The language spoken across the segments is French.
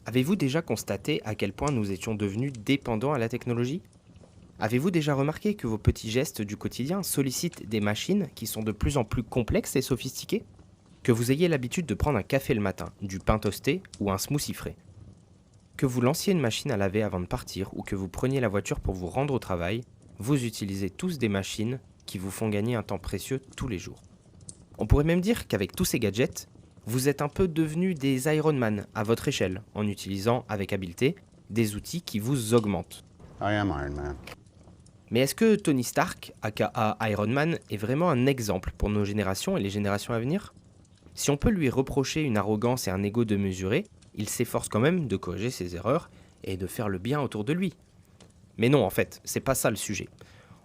Avez-vous déjà constaté à quel point nous étions devenus dépendants à la technologie? Avez-vous déjà remarqué que vos petits gestes du quotidien sollicitent des machines qui sont de plus en plus complexes et sophistiquées? Que vous ayez l'habitude de prendre un café le matin, du pain toasté ou un smoothie frais. Que vous lanciez une machine à laver avant de partir ou que vous preniez la voiture pour vous rendre au travail, vous utilisez tous des machines qui vous font gagner un temps précieux tous les jours. On pourrait même dire qu'avec tous ces gadgets, vous êtes un peu devenus des Iron Man à votre échelle, en utilisant avec habileté des outils qui vous augmentent. I am Iron Man. Mais est-ce que Tony Stark, aka Iron Man, est vraiment un exemple pour nos générations et les générations à venir? Si on peut lui reprocher une arrogance et un ego démesuré, il s'efforce quand même de corriger ses erreurs et de faire le bien autour de lui. Mais non, en fait, c'est pas ça le sujet.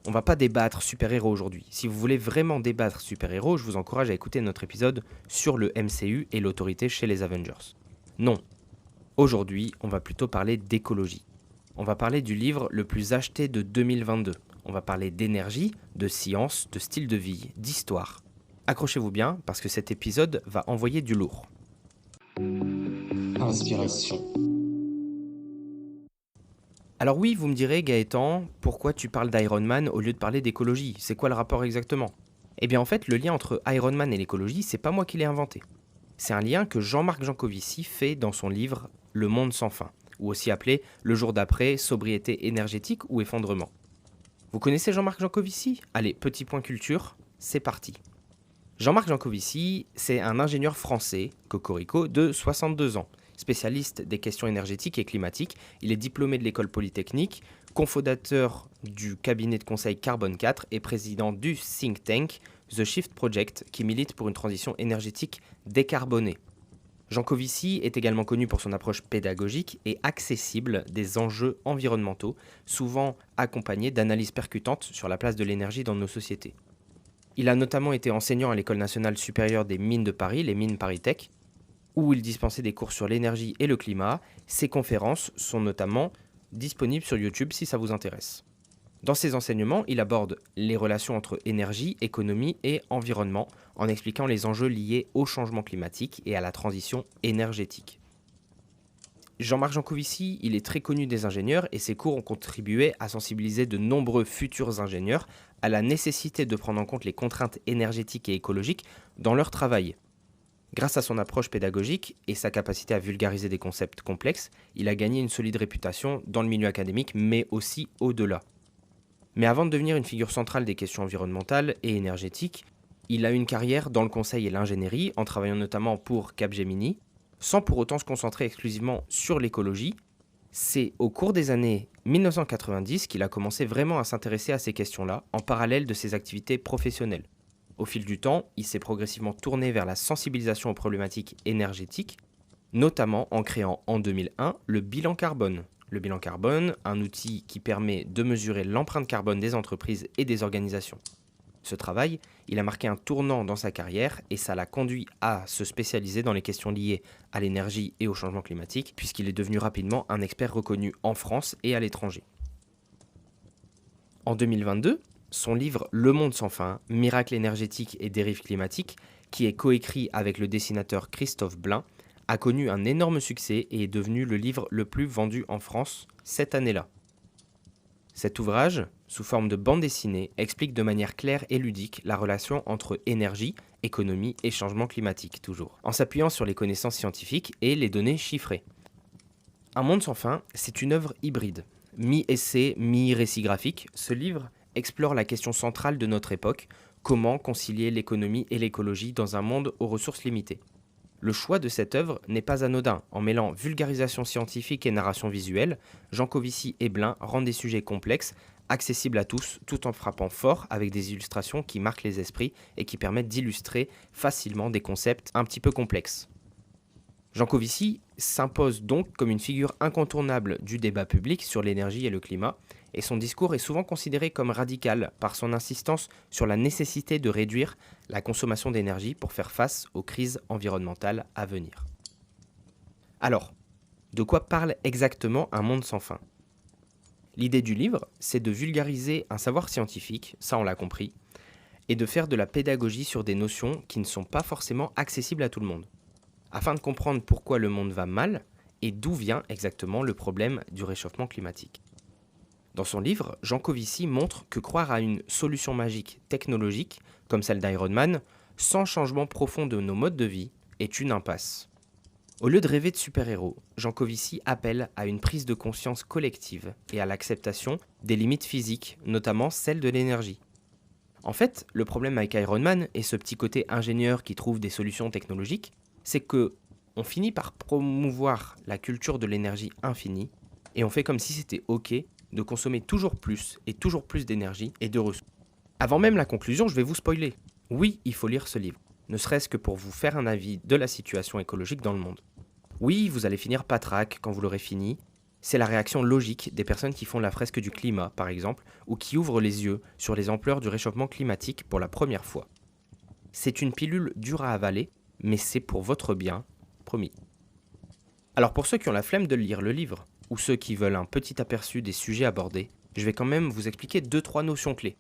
On va pas débattre super-héros aujourd'hui. Si vous voulez vraiment débattre super-héros, je vous encourage à écouter notre épisode sur le MCU et l'autorité chez les Avengers. Non. Aujourd'hui, on va plutôt parler d'écologie. On va parler du livre le plus acheté de 2022. On va parler d'énergie, de science, de style de vie, d'histoire. Accrochez-vous bien parce que cet épisode va envoyer du lourd. Inspiration. Alors oui, vous me direz Gaëtan, pourquoi tu parles d'Iron Man au lieu de parler d'écologie? C'est quoi le rapport exactement? Eh bien en fait, le lien entre Iron Man et l'écologie, c'est pas moi qui l'ai inventé. C'est un lien que Jean-Marc Jancovici fait dans son livre Le monde sans fin, ou aussi appelé Le jour d'après, sobriété énergétique ou effondrement. Vous connaissez Jean-Marc Jancovici? Allez, petit point culture, c'est parti. Jean-Marc Jancovici, c'est un ingénieur français, cocorico, de 62 ans, spécialiste des questions énergétiques et climatiques. Il est diplômé de l'école polytechnique, cofondateur du cabinet de conseil Carbone 4 et président du think tank The Shift Project, qui milite pour une transition énergétique décarbonée. Jancovici est également connu pour son approche pédagogique et accessible des enjeux environnementaux, souvent accompagnés d'analyses percutantes sur la place de l'énergie dans nos sociétés. Il a notamment été enseignant à l'École nationale supérieure des mines de Paris, les mines ParisTech, où il dispensait des cours sur l'énergie et le climat. Ses conférences sont notamment disponibles sur YouTube si ça vous intéresse. Dans ses enseignements, il aborde les relations entre énergie, économie et environnement en expliquant les enjeux liés au changement climatique et à la transition énergétique. Jean-Marc Jancovici, il est très connu des ingénieurs et ses cours ont contribué à sensibiliser de nombreux futurs ingénieurs à la nécessité de prendre en compte les contraintes énergétiques et écologiques dans leur travail. Grâce à son approche pédagogique et sa capacité à vulgariser des concepts complexes, il a gagné une solide réputation dans le milieu académique, mais aussi au-delà. Mais avant de devenir une figure centrale des questions environnementales et énergétiques, il a eu une carrière dans le conseil et l'ingénierie, en travaillant notamment pour Capgemini, sans pour autant se concentrer exclusivement sur l'écologie. C'est au cours des années 1990 qu'il a commencé vraiment à s'intéresser à ces questions-là, en parallèle de ses activités professionnelles. Au fil du temps, il s'est progressivement tourné vers la sensibilisation aux problématiques énergétiques, notamment en créant en 2001 le bilan carbone. Le bilan carbone, un outil qui permet de mesurer l'empreinte carbone des entreprises et des organisations. Ce travail, il a marqué un tournant dans sa carrière et ça l'a conduit à se spécialiser dans les questions liées à l'énergie et au changement climatique, puisqu'il est devenu rapidement un expert reconnu en France et à l'étranger. En 2022, son livre Le monde sans fin, Miracles énergétiques et dérives climatiques, qui est coécrit avec le dessinateur Christophe Blain, a connu un énorme succès et est devenu le livre le plus vendu en France cette année-là. Cet ouvrage, sous forme de bande dessinée, explique de manière claire et ludique la relation entre énergie, économie et changement climatique, toujours, en s'appuyant sur les connaissances scientifiques et les données chiffrées. Un monde sans fin, c'est une œuvre hybride. Mi-essai, mi-récit graphique, ce livre explore la question centrale de notre époque, comment concilier l'économie et l'écologie dans un monde aux ressources limitées. Le choix de cette œuvre n'est pas anodin. En mêlant vulgarisation scientifique et narration visuelle, Jancovici et Blain rendent des sujets complexes, accessibles à tous, tout en frappant fort avec des illustrations qui marquent les esprits et qui permettent d'illustrer facilement des concepts un petit peu complexes. Jancovici s'impose donc comme une figure incontournable du débat public sur l'énergie et le climat, et son discours est souvent considéré comme radical par son insistance sur la nécessité de réduire la consommation d'énergie pour faire face aux crises environnementales à venir. Alors, de quoi parle exactement Un monde sans fin? L'idée du livre, c'est de vulgariser un savoir scientifique, ça on l'a compris, et de faire de la pédagogie sur des notions qui ne sont pas forcément accessibles à tout le monde. Afin de comprendre pourquoi le monde va mal et d'où vient exactement le problème du réchauffement climatique. Dans son livre, Jean Covici montre que croire à une solution magique technologique, comme celle d'Iron Man, sans changement profond de nos modes de vie, est une impasse. Au lieu de rêver de super-héros, Jean Covici appelle à une prise de conscience collective et à l'acceptation des limites physiques, notamment celles de l'énergie. En fait, le problème avec Iron Man et ce petit côté ingénieur qui trouve des solutions technologiques, c'est que on finit par promouvoir la culture de l'énergie infinie et on fait comme si c'était OK de consommer toujours plus et toujours plus d'énergie et de ressources. Avant même la conclusion, je vais vous spoiler. Oui, il faut lire ce livre, ne serait-ce que pour vous faire un avis de la situation écologique dans le monde. Oui, vous allez finir patraque quand vous l'aurez fini. C'est la réaction logique des personnes qui font la fresque du climat, par exemple, ou qui ouvrent les yeux sur les ampleurs du réchauffement climatique pour la première fois. C'est une pilule dure à avaler, mais c'est pour votre bien, promis. Alors pour ceux qui ont la flemme de lire le livre, ou ceux qui veulent un petit aperçu des sujets abordés, je vais quand même vous expliquer 2-3 notions clés.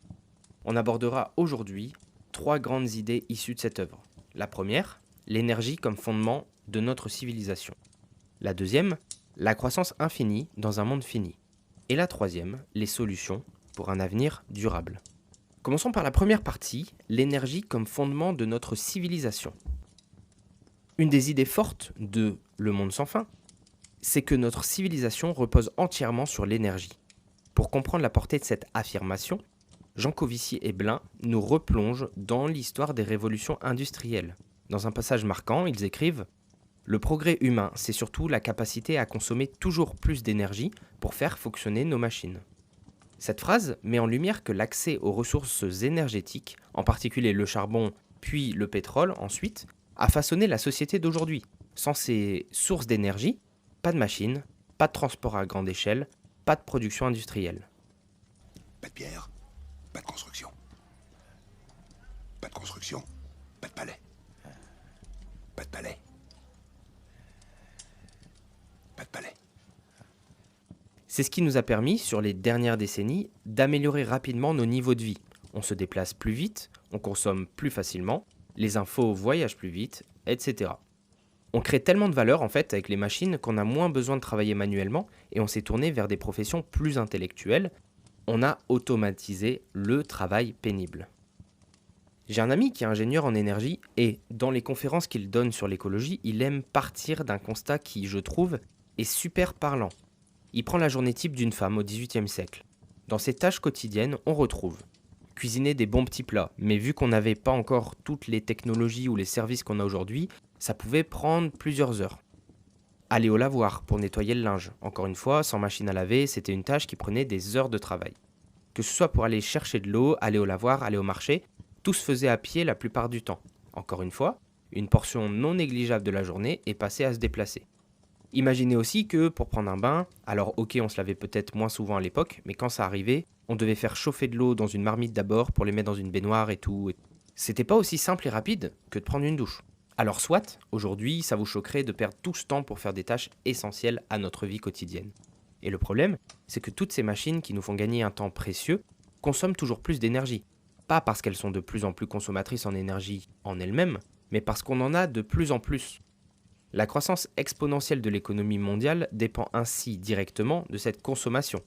On abordera aujourd'hui 3 grandes idées issues de cette œuvre. La première, l'énergie comme fondement de notre civilisation. La deuxième, la croissance infinie dans un monde fini. Et la troisième, les solutions pour un avenir durable. Commençons par la première partie, l'énergie comme fondement de notre civilisation. Une des idées fortes de Le Monde sans fin, c'est que notre civilisation repose entièrement sur l'énergie. Pour comprendre la portée de cette affirmation, Jean Covici et Blin nous replongent dans l'histoire des révolutions industrielles. Dans un passage marquant, ils écrivent « Le progrès humain, c'est surtout la capacité à consommer toujours plus d'énergie pour faire fonctionner nos machines. » Cette phrase met en lumière que l'accès aux ressources énergétiques, en particulier le charbon puis le pétrole ensuite, a façonné la société d'aujourd'hui. Sans ces sources d'énergie, pas de machines, pas de transport à grande échelle, pas de production industrielle. Pas de pierre, pas de construction. Pas de construction, pas de palais. Pas de palais. Pas de palais. C'est ce qui nous a permis, sur les dernières décennies, d'améliorer rapidement nos niveaux de vie. On se déplace plus vite, on consomme plus facilement, les infos voyagent plus vite, etc. On crée tellement de valeur en fait avec les machines qu'on a moins besoin de travailler manuellement et on s'est tourné vers des professions plus intellectuelles. On a automatisé le travail pénible. J'ai un ami qui est ingénieur en énergie et dans les conférences qu'il donne sur l'écologie, il aime partir d'un constat qui, je trouve, est super parlant. Il prend la journée type d'une femme au XVIIIe siècle. Dans ses tâches quotidiennes, on retrouve cuisiner des bons petits plats, mais vu qu'on n'avait pas encore toutes les technologies ou les services qu'on a aujourd'hui, ça pouvait prendre plusieurs heures. Aller au lavoir pour nettoyer le linge, encore une fois, sans machine à laver, c'était une tâche qui prenait des heures de travail. Que ce soit pour aller chercher de l'eau, aller au lavoir, aller au marché, tout se faisait à pied la plupart du temps. Encore une fois, une portion non négligeable de la journée est passée à se déplacer. Imaginez aussi que pour prendre un bain, alors ok on se lavait peut-être moins souvent à l'époque, mais quand ça arrivait, on devait faire chauffer de l'eau dans une marmite d'abord pour les mettre dans une baignoire et tout. C'était pas aussi simple et rapide que de prendre une douche. Alors soit, aujourd'hui, ça vous choquerait de perdre tout ce temps pour faire des tâches essentielles à notre vie quotidienne. Et le problème, c'est que toutes ces machines qui nous font gagner un temps précieux consomment toujours plus d'énergie. Pas parce qu'elles sont de plus en plus consommatrices en énergie en elles-mêmes, mais parce qu'on en a de plus en plus. La croissance exponentielle de l'économie mondiale dépend ainsi directement de cette consommation.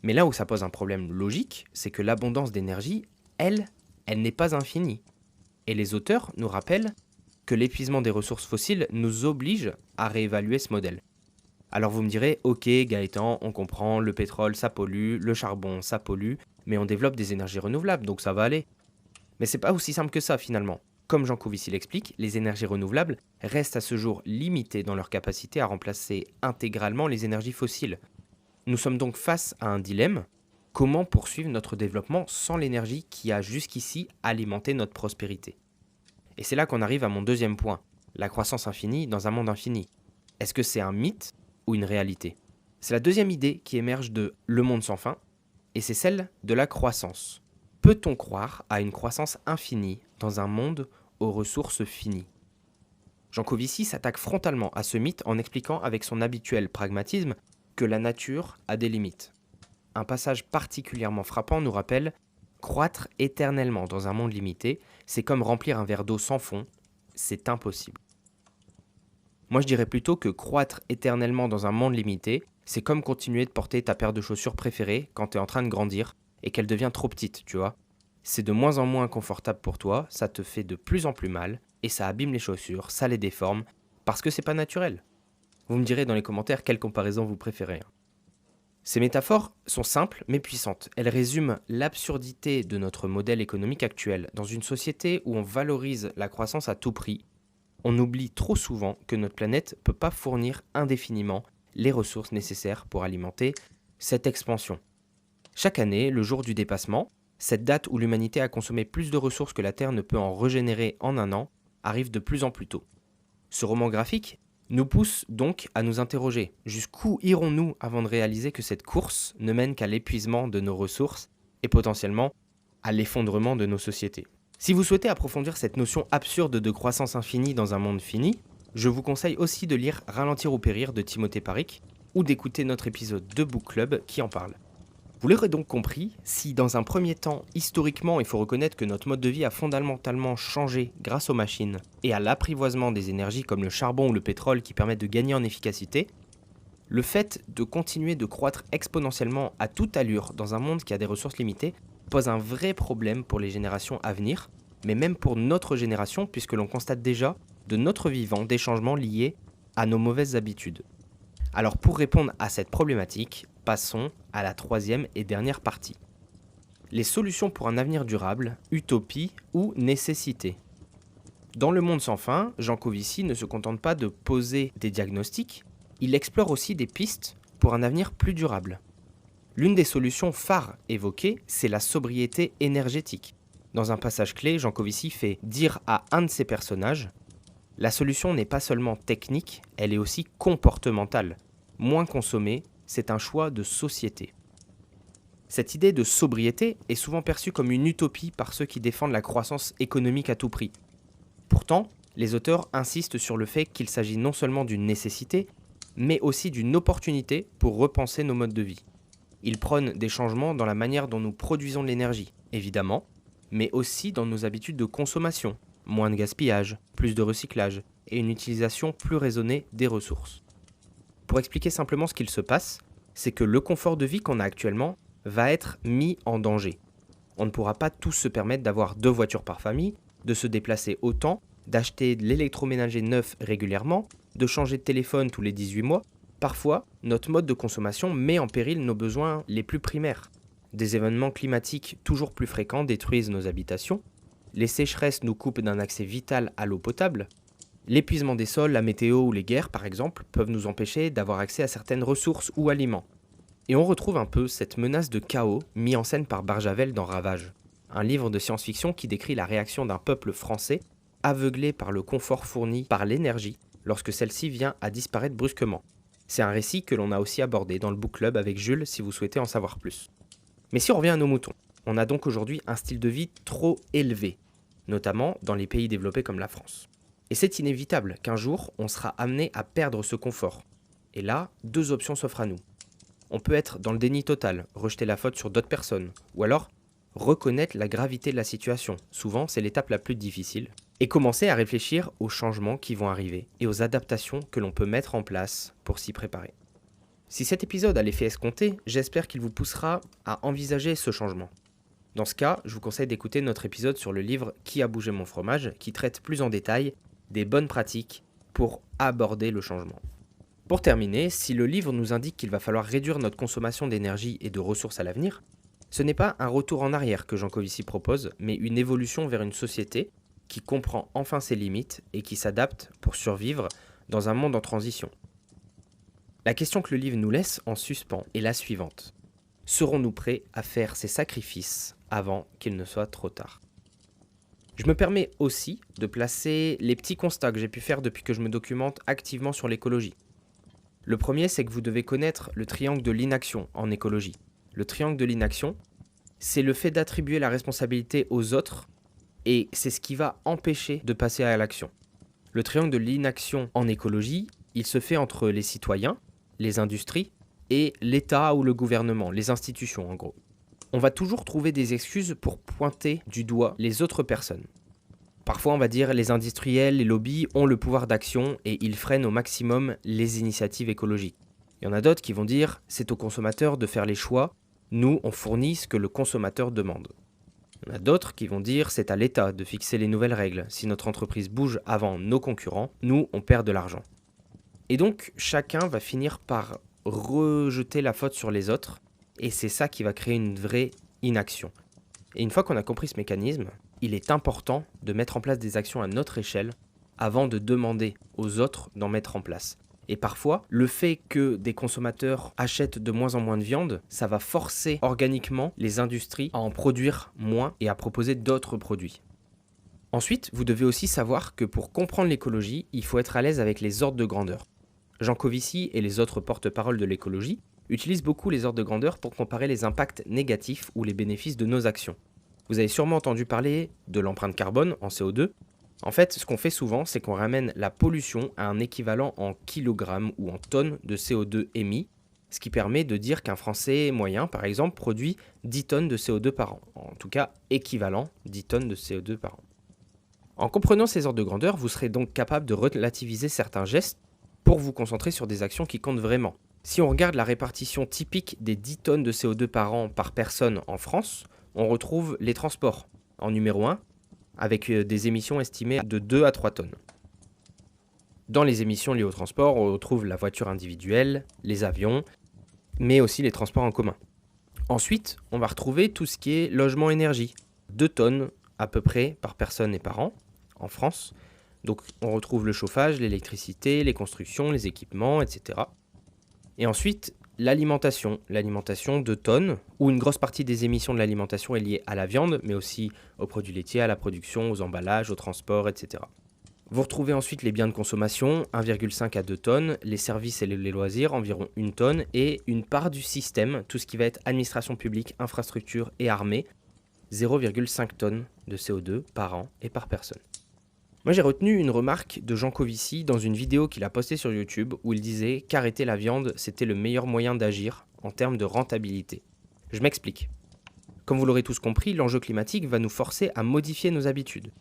Mais là où ça pose un problème logique, c'est que l'abondance d'énergie, elle n'est pas infinie. Et les auteurs nous rappellent que l'épuisement des ressources fossiles nous oblige à réévaluer ce modèle. Alors vous me direz, ok Gaëtan, on comprend, le pétrole ça pollue, le charbon ça pollue, mais on développe des énergies renouvelables, donc ça va aller. Mais c'est pas aussi simple que ça finalement. Comme Jean Covici l'explique, les énergies renouvelables restent à ce jour limitées dans leur capacité à remplacer intégralement les énergies fossiles. Nous sommes donc face à un dilemme. Comment poursuivre notre développement sans l'énergie qui a jusqu'ici alimenté notre prospérité? Et c'est là qu'on arrive à mon deuxième point, la croissance infinie dans un monde infini. Est-ce que c'est un mythe ou une réalité? C'est la deuxième idée qui émerge de Le Monde sans fin, et c'est celle de la croissance. Peut-on croire à une croissance infinie dans un monde aux ressources finies? Jean Covici s'attaque frontalement à ce mythe en expliquant avec son habituel pragmatisme que la nature a des limites. Un passage particulièrement frappant nous rappelle « Croître éternellement dans un monde limité, c'est comme remplir un verre d'eau sans fond, c'est impossible ». Moi je dirais plutôt que croître éternellement dans un monde limité, c'est comme continuer de porter ta paire de chaussures préférée quand tu es en train de grandir et qu'elle devient trop petite, tu vois. C'est de moins en moins confortable pour toi, ça te fait de plus en plus mal, et ça abîme les chaussures, ça les déforme, parce que c'est pas naturel. Vous me direz dans les commentaires quelle comparaison vous préférez. Ces métaphores sont simples mais puissantes. Elles résument l'absurdité de notre modèle économique actuel. Dans une société où on valorise la croissance à tout prix, on oublie trop souvent que notre planète ne peut pas fournir indéfiniment les ressources nécessaires pour alimenter cette expansion. Chaque année, le jour du dépassement, cette date où l'humanité a consommé plus de ressources que la Terre ne peut en régénérer en un an, arrive de plus en plus tôt. Ce roman graphique nous pousse donc à nous interroger. Jusqu'où irons-nous avant de réaliser que cette course ne mène qu'à l'épuisement de nos ressources et potentiellement à l'effondrement de nos sociétés? Si vous souhaitez approfondir cette notion absurde de croissance infinie dans un monde fini, je vous conseille aussi de lire Ralentir ou périr de Timothée Paric ou d'écouter notre épisode de Book Club qui en parle. Vous l'aurez donc compris, si dans un premier temps, historiquement, il faut reconnaître que notre mode de vie a fondamentalement changé grâce aux machines et à l'apprivoisement des énergies comme le charbon ou le pétrole qui permettent de gagner en efficacité, le fait de continuer de croître exponentiellement à toute allure dans un monde qui a des ressources limitées pose un vrai problème pour les générations à venir, mais même pour notre génération puisque l'on constate déjà de notre vivant des changements liés à nos mauvaises habitudes. Alors pour répondre à cette problématique, passons à la troisième et dernière partie. Les solutions pour un avenir durable, utopie ou nécessité. Dans Le Monde sans fin, Jean Covici ne se contente pas de poser des diagnostics, il explore aussi des pistes pour un avenir plus durable. L'une des solutions phares évoquées, c'est la sobriété énergétique. Dans un passage clé, Jean Covici fait dire à un de ses personnages « La solution n'est pas seulement technique, elle est aussi comportementale. Moins consommer, c'est un choix de société. » Cette idée de sobriété est souvent perçue comme une utopie par ceux qui défendent la croissance économique à tout prix. Pourtant, les auteurs insistent sur le fait qu'il s'agit non seulement d'une nécessité, mais aussi d'une opportunité pour repenser nos modes de vie. Ils prônent des changements dans la manière dont nous produisons de l'énergie, évidemment, mais aussi dans nos habitudes de consommation, moins de gaspillage, plus de recyclage et une utilisation plus raisonnée des ressources. Pour expliquer simplement ce qu'il se passe, c'est que le confort de vie qu'on a actuellement va être mis en danger. On ne pourra pas tous se permettre d'avoir 2 voitures par famille, de se déplacer autant, d'acheter de l'électroménager neuf régulièrement, de changer de téléphone tous les 18 mois. Parfois, notre mode de consommation met en péril nos besoins les plus primaires. Des événements climatiques toujours plus fréquents détruisent nos habitations. Les sécheresses nous coupent d'un accès vital à l'eau potable. L'épuisement des sols, la météo ou les guerres, par exemple, peuvent nous empêcher d'avoir accès à certaines ressources ou aliments. Et on retrouve un peu cette menace de chaos mis en scène par Barjavel dans Ravage, un livre de science-fiction qui décrit la réaction d'un peuple français aveuglé par le confort fourni par l'énergie lorsque celle-ci vient à disparaître brusquement. C'est un récit que l'on a aussi abordé dans le Book Club avec Jules si vous souhaitez en savoir plus. Mais si on revient à nos moutons, on a donc aujourd'hui un style de vie trop élevé, notamment dans les pays développés comme la France. Et c'est inévitable qu'un jour, on sera amené à perdre ce confort. Et là, 2 options s'offrent à nous. On peut être dans le déni total, rejeter la faute sur d'autres personnes, ou alors reconnaître la gravité de la situation, souvent c'est l'étape la plus difficile, et commencer à réfléchir aux changements qui vont arriver et aux adaptations que l'on peut mettre en place pour s'y préparer. Si cet épisode a l'effet escompté, j'espère qu'il vous poussera à envisager ce changement. Dans ce cas, je vous conseille d'écouter notre épisode sur le livre « Qui a bougé mon fromage ?» qui traite plus en détail des bonnes pratiques pour aborder le changement. Pour terminer, si le livre nous indique qu'il va falloir réduire notre consommation d'énergie et de ressources à l'avenir, ce n'est pas un retour en arrière que Jean Covici propose, mais une évolution vers une société qui comprend enfin ses limites et qui s'adapte pour survivre dans un monde en transition. La question que le livre nous laisse en suspens est la suivante. Serons-nous prêts à faire ces sacrifices avant qu'il ne soit trop tard ? Je me permets aussi de placer les petits constats que j'ai pu faire depuis que je me documente activement sur l'écologie. Le premier, c'est que vous devez connaître le triangle de l'inaction en écologie. Le triangle de l'inaction, c'est le fait d'attribuer la responsabilité aux autres et c'est ce qui va empêcher de passer à l'action. Le triangle de l'inaction en écologie, il se fait entre les citoyens, les industries et l'État ou le gouvernement, les institutions en gros. On va toujours trouver des excuses pour pointer du doigt les autres personnes. Parfois, on va dire, les industriels, les lobbies ont le pouvoir d'action et ils freinent au maximum les initiatives écologiques. Il y en a d'autres qui vont dire, c'est aux consommateurs de faire les choix, nous, on fournit ce que le consommateur demande. Il y en a d'autres qui vont dire, c'est à l'État de fixer les nouvelles règles. Si notre entreprise bouge avant nos concurrents, nous, on perd de l'argent. Et donc, chacun va finir par rejeter la faute sur les autres, et c'est ça qui va créer une vraie inaction. Et une fois qu'on a compris ce mécanisme, il est important de mettre en place des actions à notre échelle avant de demander aux autres d'en mettre en place. Et parfois, le fait que des consommateurs achètent de moins en moins de viande, ça va forcer organiquement les industries à en produire moins et à proposer d'autres produits. Ensuite, vous devez aussi savoir que pour comprendre l'écologie, il faut être à l'aise avec les ordres de grandeur. Jean Covici et les autres porte-parole de l'écologie utilisent beaucoup les ordres de grandeur pour comparer les impacts négatifs ou les bénéfices de nos actions. Vous avez sûrement entendu parler de l'empreinte carbone en CO2. En fait, ce qu'on fait souvent, c'est qu'on ramène la pollution à un équivalent en kilogrammes ou en tonnes de CO2 émis, ce qui permet de dire qu'un Français moyen, par exemple, produit 10 tonnes de CO2 par an. En tout cas, équivalent 10 tonnes de CO2 par an. En comprenant ces ordres de grandeur, vous serez donc capable de relativiser certains gestes pour vous concentrer sur des actions qui comptent vraiment. Si on regarde la répartition typique des 10 tonnes de CO2 par an par personne en France, on retrouve les transports en numéro 1, avec des émissions estimées de 2 à 3 tonnes. Dans les émissions liées au transport, on retrouve la voiture individuelle, les avions, mais aussi les transports en commun. Ensuite, on va retrouver tout ce qui est logement-énergie, 2 tonnes à peu près par personne et par an en France. Donc on retrouve le chauffage, l'électricité, les constructions, les équipements, etc. Et ensuite, l'alimentation 2 tonnes, où une grosse partie des émissions de l'alimentation est liée à la viande, mais aussi aux produits laitiers, à la production, aux emballages, au transport, etc. Vous retrouvez ensuite les biens de consommation, 1,5 à 2 tonnes, les services et les loisirs, environ 1 tonne, et une part du système, tout ce qui va être administration publique, infrastructure et armée, 0,5 tonnes de CO2 par an et par personne. Moi j'ai retenu une remarque de Jean Covici dans une vidéo qu'il a postée sur YouTube où il disait qu'arrêter la viande c'était le meilleur moyen d'agir en termes de rentabilité. Je m'explique. Comme vous l'aurez tous compris, l'enjeu climatique va nous forcer à modifier nos habitudes.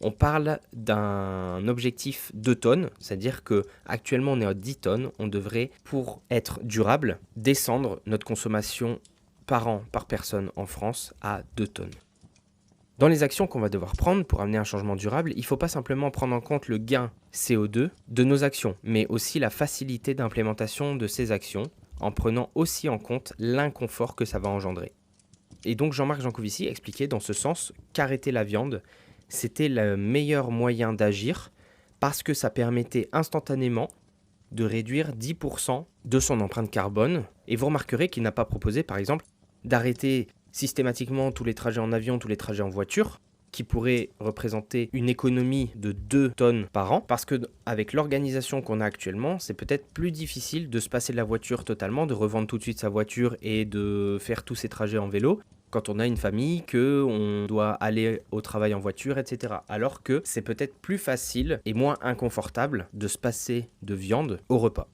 On parle d'un objectif 2 tonnes, c'est-à-dire que actuellement on est à 10 tonnes, on devrait, pour être durable, descendre notre consommation par an, par personne en France à 2 tonnes. Dans les actions qu'on va devoir prendre pour amener un changement durable, il ne faut pas simplement prendre en compte le gain CO2 de nos actions, mais aussi la facilité d'implémentation de ces actions, en prenant aussi en compte l'inconfort que ça va engendrer. Et donc Jean-Marc Jancovici expliquait dans ce sens qu'arrêter la viande, c'était le meilleur moyen d'agir parce que ça permettait instantanément de réduire 10% de son empreinte carbone. Et vous remarquerez qu'il n'a pas proposé, par exemple, d'arrêter systématiquement tous les trajets en avion, tous les trajets en voiture, qui pourraient représenter une économie de 2 tonnes par an, parce que avec l'organisation qu'on a actuellement, c'est peut-être plus difficile de se passer de la voiture totalement, de revendre tout de suite sa voiture et de faire tous ces trajets en vélo, quand on a une famille, qu'on doit aller au travail en voiture, etc. Alors que c'est peut-être plus facile et moins inconfortable de se passer de viande au repas.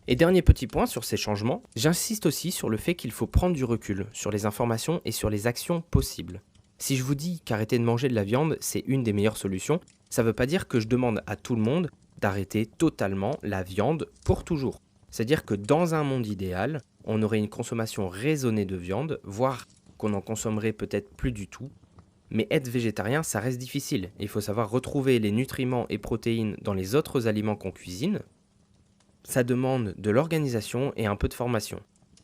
Et dernier petit point sur ces changements, j'insiste aussi sur le fait qu'il faut prendre du recul sur les informations et sur les actions possibles. Si je vous dis qu'arrêter de manger de la viande, c'est une des meilleures solutions, ça ne veut pas dire que je demande à tout le monde d'arrêter totalement la viande pour toujours. C'est-à-dire que dans un monde idéal, on aurait une consommation raisonnée de viande, voire qu'on en consommerait peut-être plus du tout. Mais être végétarien, ça reste difficile. Il faut savoir retrouver les nutriments et protéines dans les autres aliments qu'on cuisine. Ça demande de l'organisation et un peu de formation.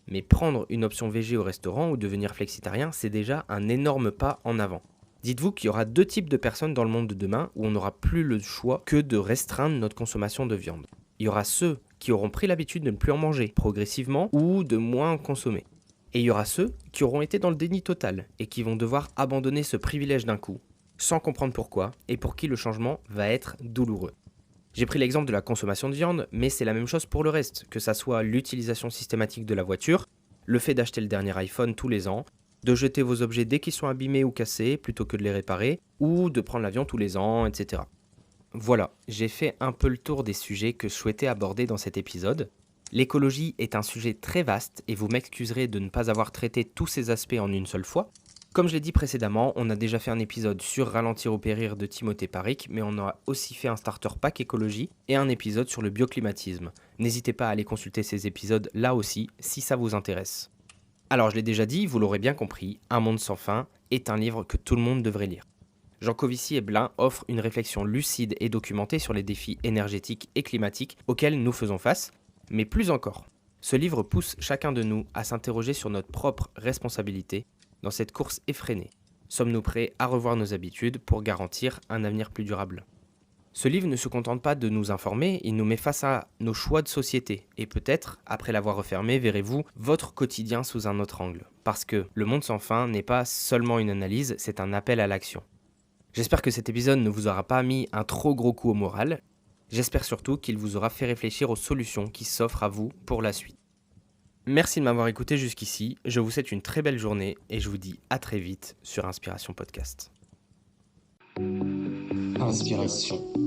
Mais prendre une option végé au restaurant ou devenir flexitarien, c'est déjà un énorme pas en avant. Dites-vous qu'il y aura 2 types de personnes dans le monde de demain où on n'aura plus le choix que de restreindre notre consommation de viande. Il y aura ceux qui auront pris l'habitude de ne plus en manger progressivement ou de moins en consommer. Et il y aura ceux qui auront été dans le déni total et qui vont devoir abandonner ce privilège d'un coup, sans comprendre pourquoi, et pour qui le changement va être douloureux. J'ai pris l'exemple de la consommation de viande, mais c'est la même chose pour le reste, que ça soit l'utilisation systématique de la voiture, le fait d'acheter le dernier iPhone tous les ans, de jeter vos objets dès qu'ils sont abîmés ou cassés plutôt que de les réparer, ou de prendre l'avion tous les ans, etc. Voilà, j'ai fait un peu le tour des sujets que je souhaitais aborder dans cet épisode. L'écologie est un sujet très vaste et vous m'excuserez de ne pas avoir traité tous ces aspects en une seule fois, Comme je l'ai dit précédemment, on a déjà fait un épisode sur Ralentir ou périr de Timothée Paric, mais on a aussi fait un starter pack écologie et un épisode sur le bioclimatisme. N'hésitez pas à aller consulter ces épisodes là aussi si ça vous intéresse. Alors je l'ai déjà dit, vous l'aurez bien compris, Un monde sans fin est un livre que tout le monde devrait lire. Jean Covici et Blin offrent une réflexion lucide et documentée sur les défis énergétiques et climatiques auxquels nous faisons face, mais plus encore. Ce livre pousse chacun de nous à s'interroger sur notre propre responsabilité dans cette course effrénée. Sommes-nous prêts à revoir nos habitudes pour garantir un avenir plus durable ? Ce livre ne se contente pas de nous informer, il nous met face à nos choix de société. Et peut-être, après l'avoir refermé, verrez-vous votre quotidien sous un autre angle. Parce que Le monde sans fin n'est pas seulement une analyse, c'est un appel à l'action. J'espère que cet épisode ne vous aura pas mis un trop gros coup au moral. J'espère surtout qu'il vous aura fait réfléchir aux solutions qui s'offrent à vous pour la suite. Merci de m'avoir écouté jusqu'ici, je vous souhaite une très belle journée et je vous dis à très vite sur Inspiration Podcast. Inspiration.